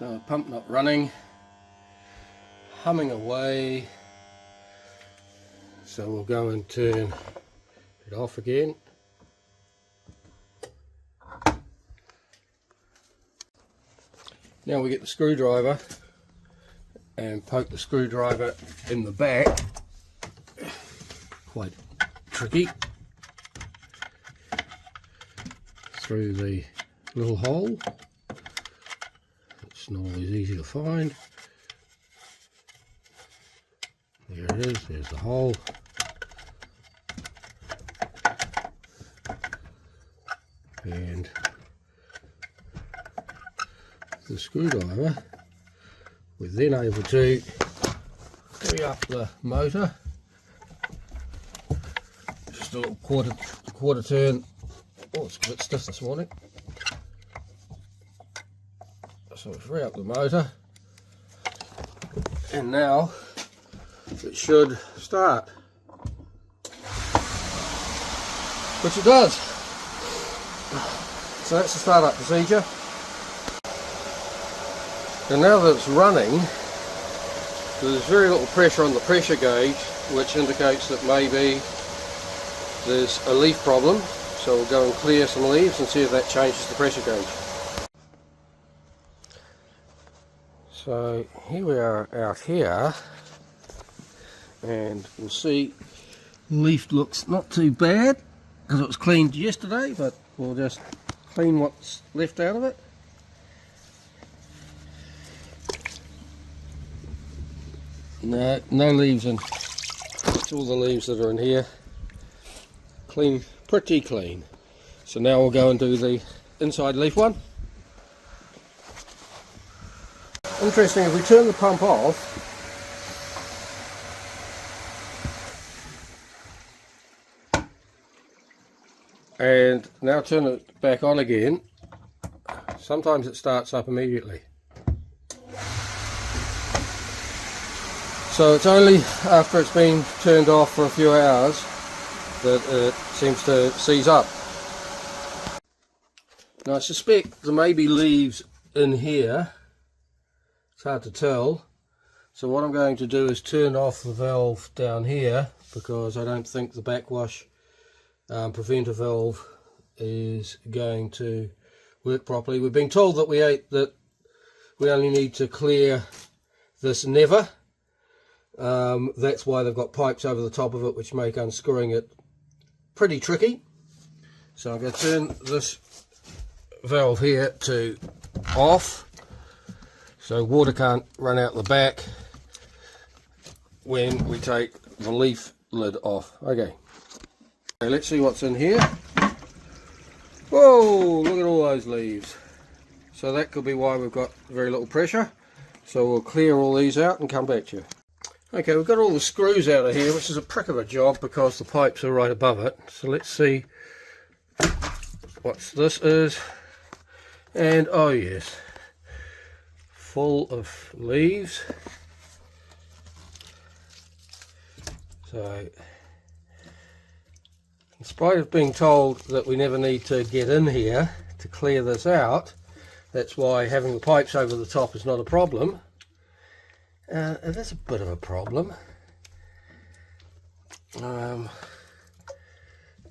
So pump not running, humming away. So we'll go and turn it off again. Now we get the screwdriver and poke the screwdriver in the back. Quite tricky. Through the little hole. It's not always easy to find. There it is, there's the hole. And the screwdriver, we're then able to free up the motor. Just a little quarter turn. Oh, it's a bit stiff this morning. So we free up the motor, and now it should start, which it does. So that's the startup procedure. And now that it's running, there's very little pressure on the pressure gauge, which indicates that maybe there's a leaf problem. So we'll go and clear some leaves and see if that changes the pressure gauge. So here we are out here, and we'll see leaf looks not too bad because it was cleaned yesterday, but we'll just clean what's left out of it. No leaves in. It's all the leaves that are in here. Clean, pretty clean. So now we'll go and do the inside leaf one. Interesting, if we turn the pump off, and now turn it back on again, sometimes it starts up immediately. So it's only after it's been turned off for a few hours that it seems to seize up. Now I suspect there may be leaves in here. It's hard to tell. So what I'm going to do is turn off the valve down here, because I don't think the backwash preventer valve is going to work properly. We've been told that we only need to clear this never. That's why they've got pipes over the top of it, which make unscrewing it pretty tricky. So I'm going to turn this valve here to off, so water can't run out the back when we take the leaf lid off. Okay, let's see what's in here. Whoa, look at all those leaves. So that could be why we've got very little pressure. So we'll clear all these out and come back to you. Okay, we've got all the screws out of here, which is a prick of a job because the pipes are right above it. So let's see what this is. And oh yes, full of leaves. So in spite of being told that we never need to get in here to clear this out, that's why having the pipes over the top is not a problem. It is a bit of a problem,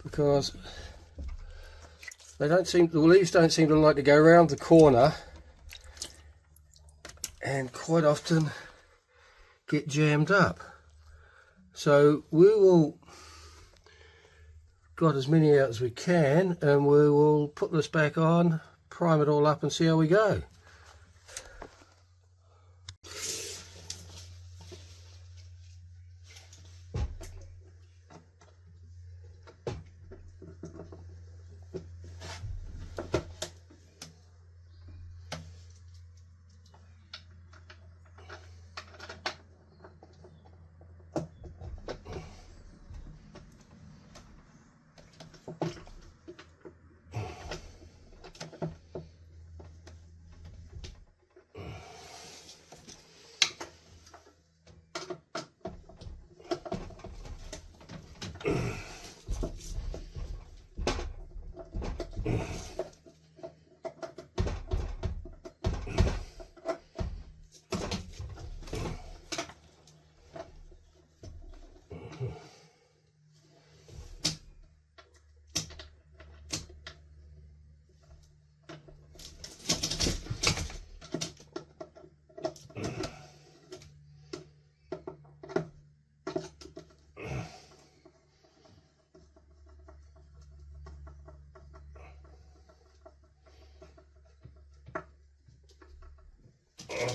because the leaves don't seem to like to go around the corner, and quite often get jammed up. So we will got as many out as we can, and we will put this back on, prime it all up, and see how we go.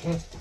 Right.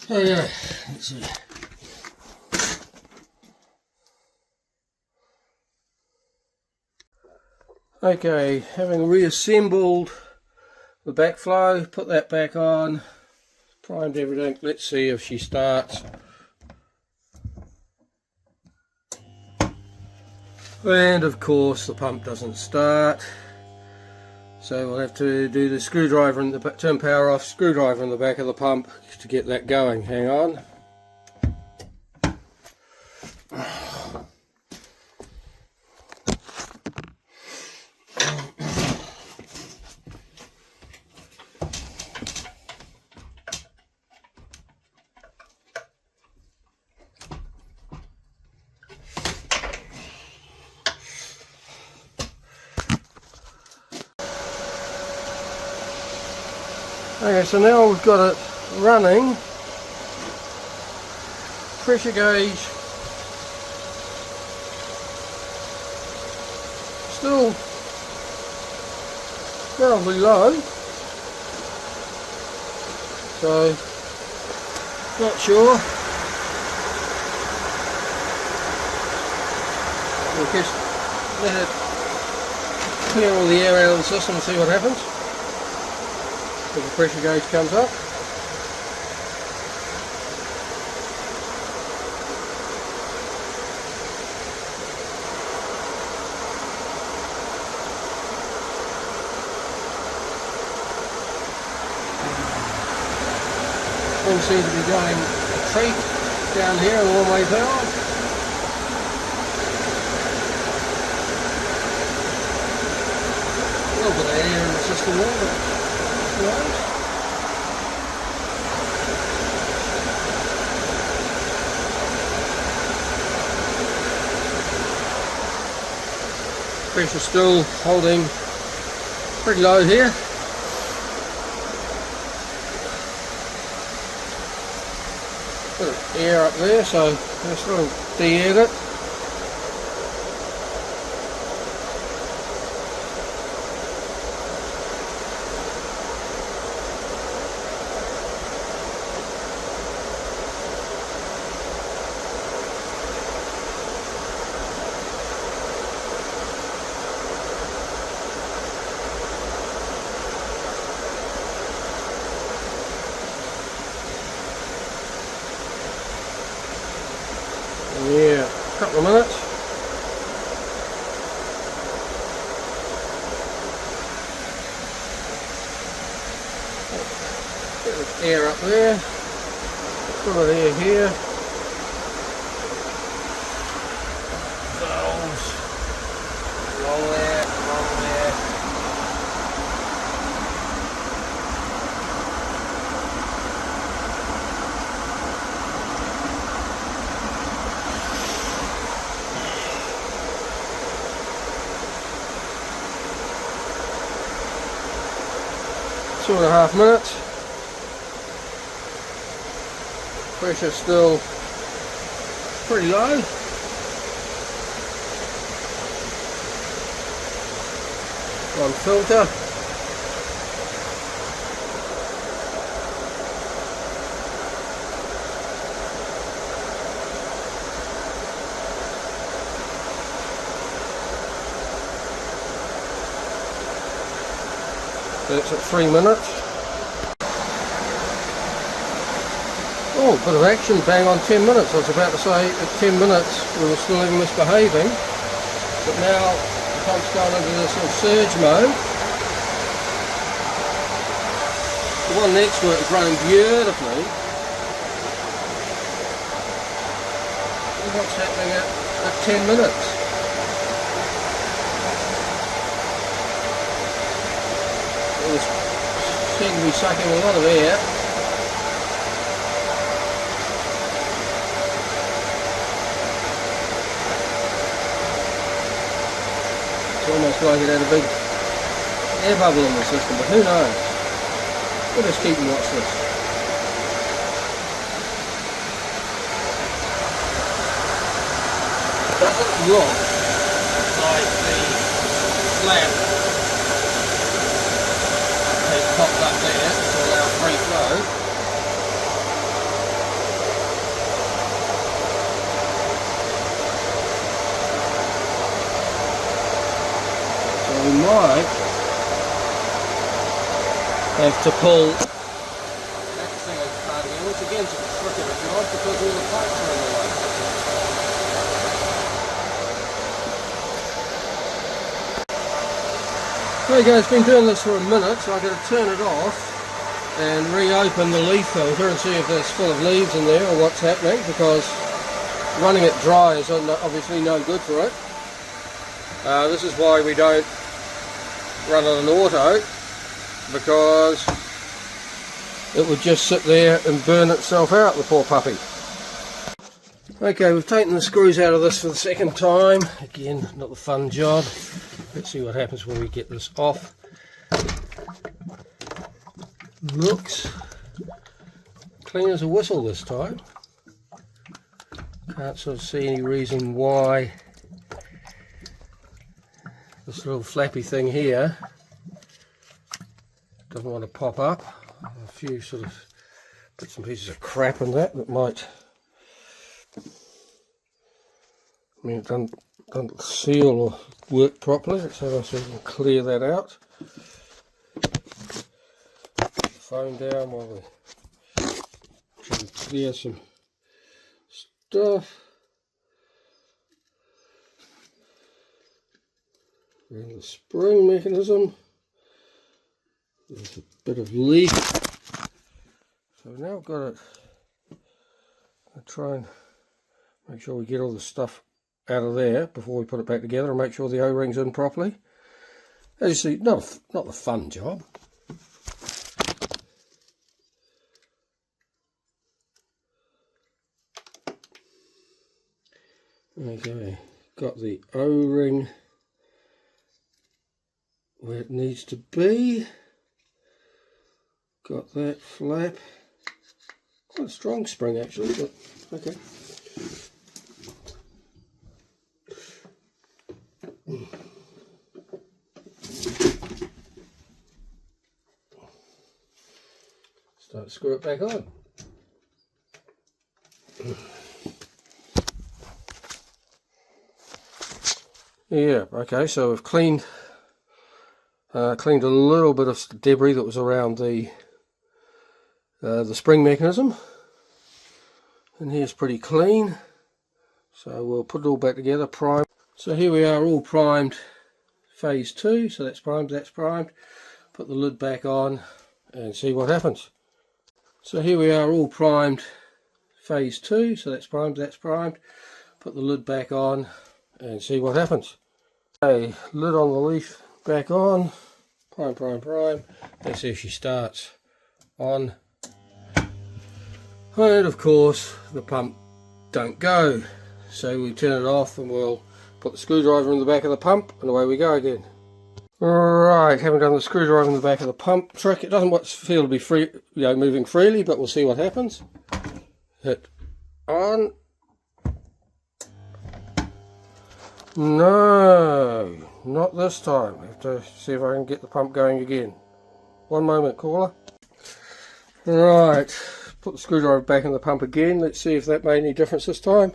So yeah, let's see. Okay, having reassembled the backflow, put that back on, primed everything. Let's see if she starts. And of course the pump doesn't start, so we'll have to do the screwdriver in the turn power off, screwdriver in the back of the pump to get that going. Hang on. Okay, so now we've got it running. Pressure gauge still relatively low, so not sure. We'll just let it clear all the air out of the system and see what happens. If the pressure gauge comes up. Things seem to be going a treat down here in the one-way valve. A little bit of air in the system there, but pressure still holding pretty low here. Bit of air up there, so let's sort of de-aired it. Yeah, a couple of minutes. Bit of air up there, full of air here. Valves, along there, along there. Two and a half minutes. Pressure still pretty low. One filter. That's at 3 minutes. Oh, bit of action, bang on 10 minutes. I was about to say at 10 minutes we were still even misbehaving, but now the pump's gone into this sort of surge mode. The one next to it is running beautifully. And what's happening at 10 minutes? Seem to be sucking a lot of air. It's almost like it had a big air bubble in the system, but who knows? We'll just keep and watch this. It doesn't look like the flap popped up there to allow free flow. we might have to pull that thing apart again, which again is a trick of a job because all the pipes are in the way. Okay, it's been doing this for a minute, so I've got to turn it off and reopen the leaf filter and see if that's full of leaves in there or what's happening, because running it dry is obviously no good for it. This is why we don't run it on auto, because it would just sit there and burn itself out, the poor puppy. Okay, we've taken the screws out of this for the second time. Again, not the fun job. Let's see what happens when we get this off. Looks clean as a whistle this time. Can't sort of see any reason why this little flappy thing here doesn't want to pop up. A few sort of bits and pieces of crap in that might, I mean, it doesn't seal or work properly. Let's have a see if we can clear that out. Phone down while we try and clear some stuff. Around the spring mechanism, there's a bit of leak. So now I've got it. I'll try and make sure we get all the stuff out of there before we put it back together and make sure the O-ring's in properly. As you see, not the fun job. Okay, got the O-ring where it needs to be. Got that flap. Quite a strong spring actually, but okay. Start to screw it back on. Yeah, okay, so we've cleaned a little bit of debris that was around the spring mechanism, and here's pretty clean. So we'll put it all back together, prime. So here we are, all primed, phase 2. So that's primed, that's primed. Put the lid back on and see what happens. So here we are, all primed, phase 2. So that's primed, that's primed. Put the lid back on and see what happens. Okay, lid on the leaf back on. Prime, prime, prime. Let's see if she starts on. And of course the pump don't go. So we turn it off and we'll put the screwdriver in the back of the pump and away we go again. Right, having done the screwdriver in the back of the pump trick, it doesn't feel to be free, moving freely, but we'll see what happens. Hit on. No, not this time. I have to see if I can get the pump going again. One moment, caller. Right, put the screwdriver back in the pump again. Let's see if that made any difference this time.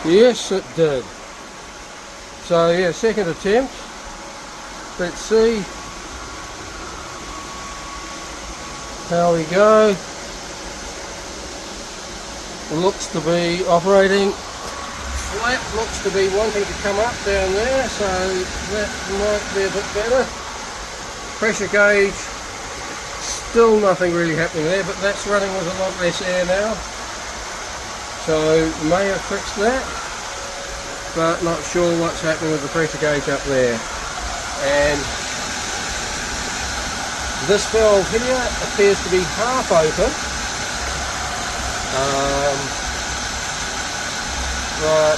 Yes, it did. So yeah, second attempt. Let's see how we go. Looks to be operating. Flap looks to be wanting to come up down there, so that might be a bit better. Pressure gauge, still nothing really happening there, but that's running with a lot less air now. So may have fixed that, but not sure what's happening with the pressure gauge up there. And this valve here appears to be half open. But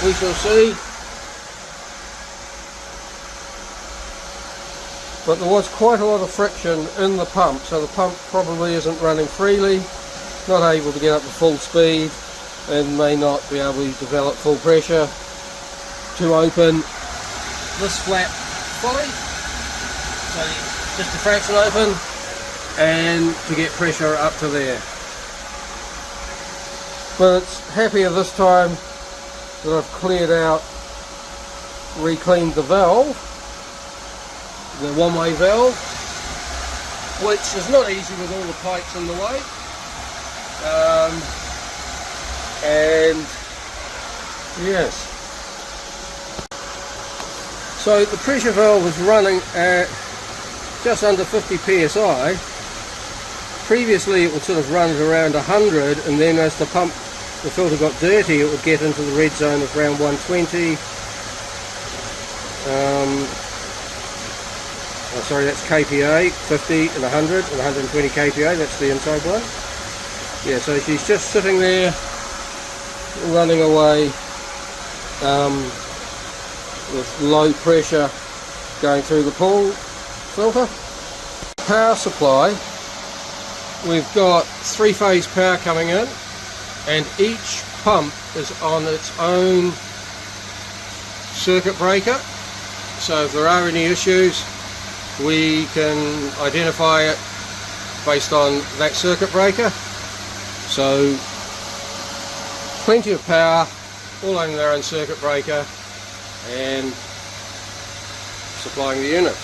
we shall see. But there was quite a lot of friction in the pump, so the pump probably isn't running freely, not able to get up to full speed, and may not be able to develop full pressure to open this flap fully, so just a fraction open, and to get pressure up to there. But it's happier this time that I've cleared out re-cleaned the valve, the one-way valve, which is not easy with all the pipes in the way. And yes, so the pressure valve is running at just under 50 psi. Previously it would sort of run at around 100, and then as the filter got dirty, it would get into the red zone of around 120. Sorry, that's kPa, 50 and 100 and 120 kPa, that's the inside one. Yeah, so she's just sitting there running away with low pressure going through the pool filter. Power supply, we've got 3-phase power coming in, and each pump is on its own circuit breaker, so if there are any issues we can identify it based on that circuit breaker. So plenty of power, all on their own circuit breaker, and supplying the units.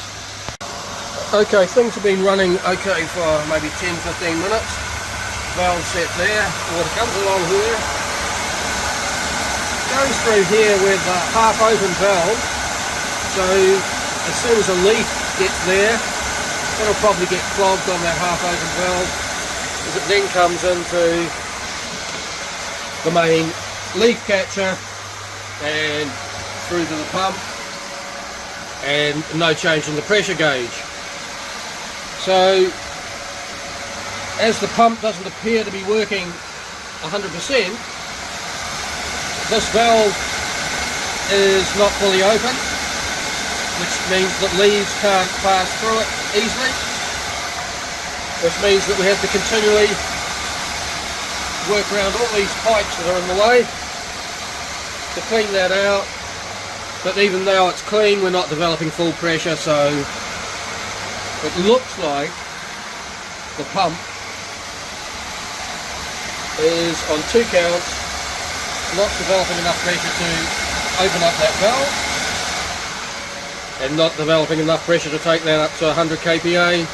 Okay, things have been running okay for maybe 10-15 minutes. Valve set there, water comes along here, goes through here with a half open valve, so as soon as a leaf gets there, it'll probably get clogged on that half open valve, as it then comes into the main leaf catcher and through to the pump, and no change in the pressure gauge. So as the pump doesn't appear to be working 100%, this valve is not fully open, which means that leaves can't pass through it easily, which means that we have to continually work around all these pipes that are in the way to clean that out. But even though it's clean, we're not developing full pressure, so it looks like the pump is on 2 counts not developing enough pressure to open up that valve, and not developing enough pressure to take that up to 100 kPa.